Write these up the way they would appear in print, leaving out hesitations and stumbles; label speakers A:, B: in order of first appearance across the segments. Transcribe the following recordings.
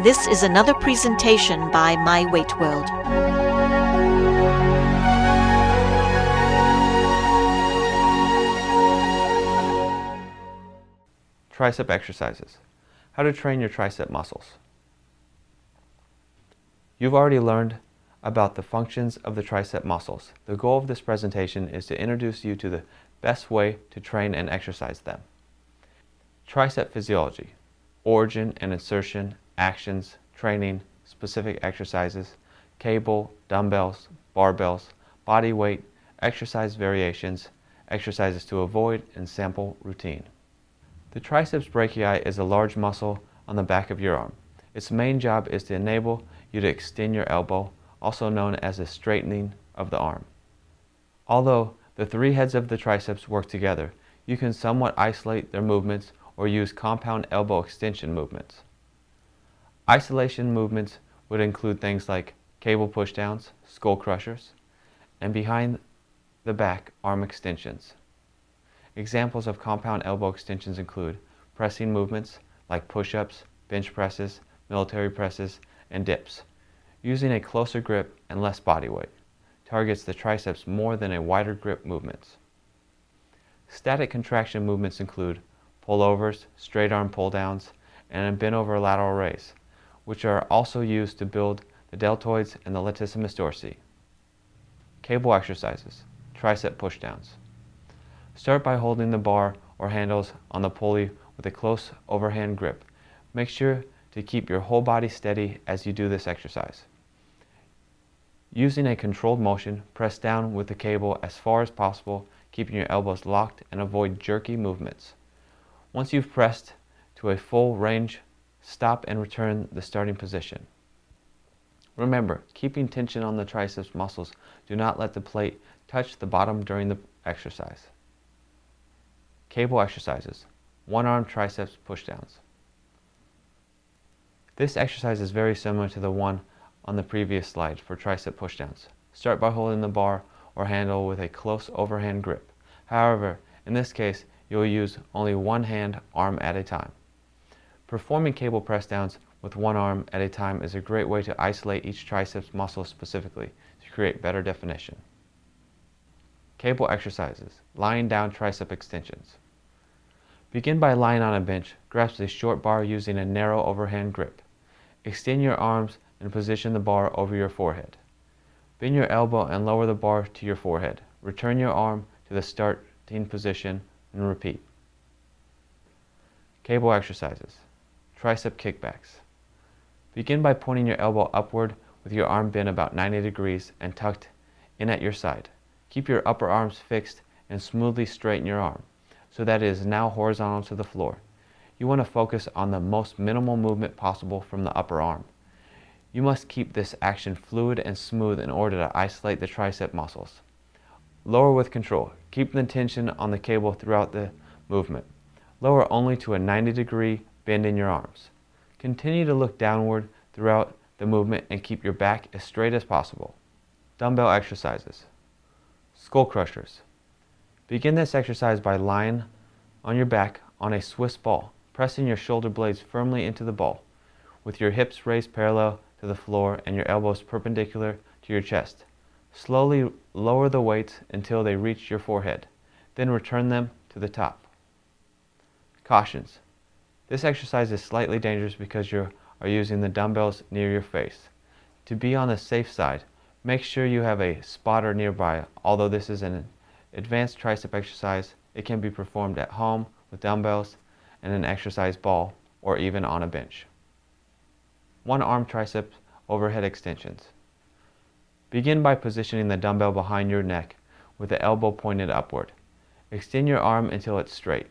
A: This is another presentation by My Weight World.
B: Tricep exercises. How to train your tricep muscles. You've already learned about the functions of the tricep muscles. The goal of this presentation is to introduce you to the best way to train and exercise them. Tricep physiology, origin and insertion, actions, training, specific exercises, cable, dumbbells, barbells, body weight, exercise variations, exercises to avoid, and sample routine. The triceps brachii is a large muscle on the back of your arm. Its main job is to enable you to extend your elbow, also known as a straightening of the arm. Although the three heads of the triceps work together, you can somewhat isolate their movements or use compound elbow extension movements. Isolation movements would include things like cable pushdowns, skull crushers, and behind the back arm extensions. Examples of compound elbow extensions include pressing movements like push-ups, bench presses, military presses, and dips. Using a closer grip and less body weight targets the triceps more than a wider grip movements. Static contraction movements include pullovers, straight arm pull downs, and a bent over lateral raise, which are also used to build the deltoids and the latissimus dorsi. Cable exercises, tricep pushdowns. Start by holding the bar or handles on the pulley with a close overhand grip. Make sure to keep your whole body steady as you do this exercise. Using a controlled motion, press down with the cable as far as possible, keeping your elbows locked, and avoid jerky movements. Once you've pressed to a full range, stop and return the starting position. Remember, keeping tension on the triceps muscles. Do not let the plate touch the bottom during the exercise. Cable exercises, one-arm triceps pushdowns. This exercise is very similar to the one on the previous slide for tricep pushdowns. Start by holding the bar or handle with a close overhand grip. However, in this case, you will use only one hand, arm at a time. Performing cable press downs with one arm at a time is a great way to isolate each triceps muscle specifically to create better definition. Cable exercises, lying down tricep extensions. Begin by lying on a bench. Grasp a short bar using a narrow overhand grip. Extend your arms and position the bar over your forehead. Bend your elbow and lower the bar to your forehead. Return your arm to the starting position and repeat. Cable exercises, tricep kickbacks. Begin by pointing your elbow upward with your arm bent about 90 degrees and tucked in at your side. Keep your upper arms fixed and smoothly straighten your arm so that it is now horizontal to the floor. You want to focus on the most minimal movement possible from the upper arm. You must keep this action fluid and smooth in order to isolate the tricep muscles. Lower with control. Keep the tension on the cable throughout the movement. Lower only to a 90-degree bend in your arms. Continue to look downward throughout the movement and keep your back as straight as possible. Dumbbell exercises. Skull crushers. Begin this exercise by lying on your back on a Swiss ball, pressing your shoulder blades firmly into the ball, with your hips raised parallel to the floor and your elbows perpendicular to your chest. Slowly lower the weights until they reach your forehead, then return them to the top. Cautions. This exercise is slightly dangerous because you are using the dumbbells near your face. To be on the safe side, make sure you have a spotter nearby. Although this is an advanced tricep exercise, it can be performed at home with dumbbells and an exercise ball or even on a bench. One-arm tricep overhead extensions. Begin by positioning the dumbbell behind your neck with the elbow pointed upward. Extend your arm until it's straight.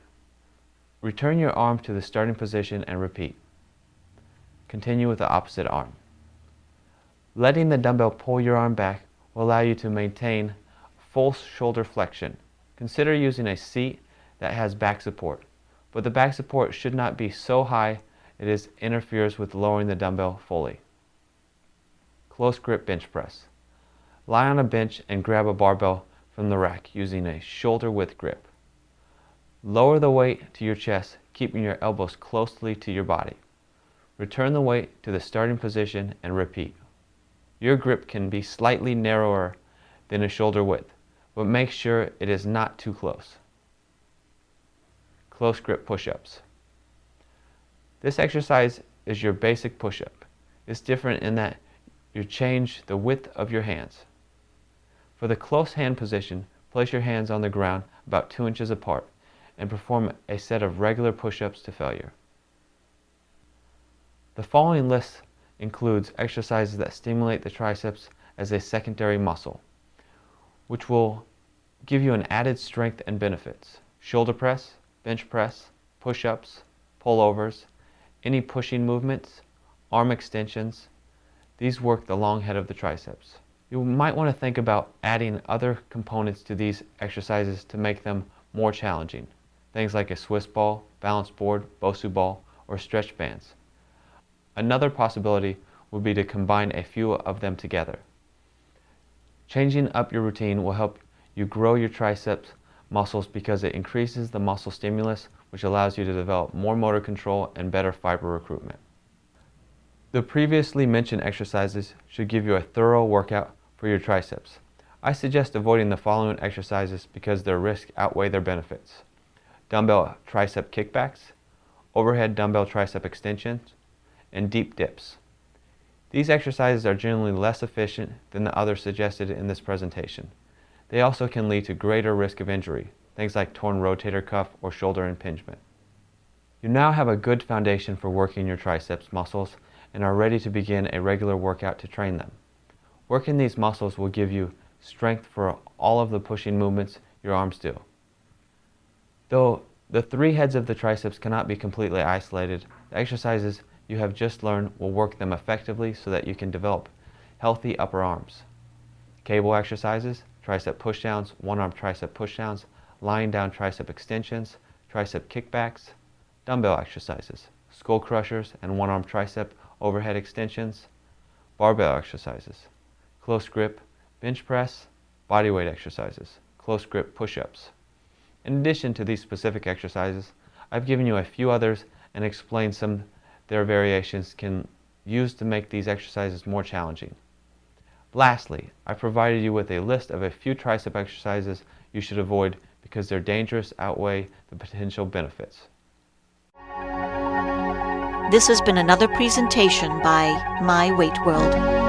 B: Return your arm to the starting position and repeat. Continue with the opposite arm. Letting the dumbbell pull your arm back will allow you to maintain full shoulder flexion. Consider using a seat that has back support, but the back support should not be so high it interferes with lowering the dumbbell fully. Close grip bench press. Lie on a bench and grab a barbell from the rack using a shoulder width grip. Lower the weight to your chest, keeping your elbows closely to your body. Return the weight to the starting position and repeat. Your grip can be slightly narrower than a shoulder width, but make sure it is not too close. Close grip push-ups. This exercise is your basic push-up. It's different in that you change the width of your hands. For the close hand position, place your hands on the ground about 2 inches apart and perform a set of regular push-ups to failure. The following list includes exercises that stimulate the triceps as a secondary muscle, which will give you an added strength and benefits. Shoulder press, bench press, push-ups, pullovers, any pushing movements, arm extensions. These work the long head of the triceps. You might want to think about adding other components to these exercises to make them more challenging. Things like a Swiss ball, balance board, Bosu ball, or stretch bands. Another possibility would be to combine a few of them together. Changing up your routine will help you grow your triceps muscles because it increases the muscle stimulus, which allows you to develop more motor control and better fiber recruitment. The previously mentioned exercises should give you a thorough workout for your triceps. I suggest avoiding the following exercises because their risks outweigh their benefits. Dumbbell tricep kickbacks, overhead dumbbell tricep extensions, and deep dips. These exercises are generally less efficient than the others suggested in this presentation. They also can lead to greater risk of injury, things like torn rotator cuff or shoulder impingement. You now have a good foundation for working your triceps muscles and are ready to begin a regular workout to train them. Working these muscles will give you strength for all of the pushing movements your arms do. Though the 3 heads of the triceps cannot be completely isolated, the exercises you have just learned will work them effectively so that you can develop healthy upper arms. Cable exercises, tricep pushdowns, one-arm tricep pushdowns, lying down tricep extensions, tricep kickbacks, dumbbell exercises, skull crushers and one-arm tricep overhead extensions, barbell exercises, close grip bench press, bodyweight exercises, close grip push-ups. In addition to these specific exercises, I've given you a few others and explained some their variations can use to make these exercises more challenging. Lastly, I provided you with a list of a few tricep exercises you should avoid because their dangers outweigh the potential benefits.
A: This has been another presentation by My Weight World.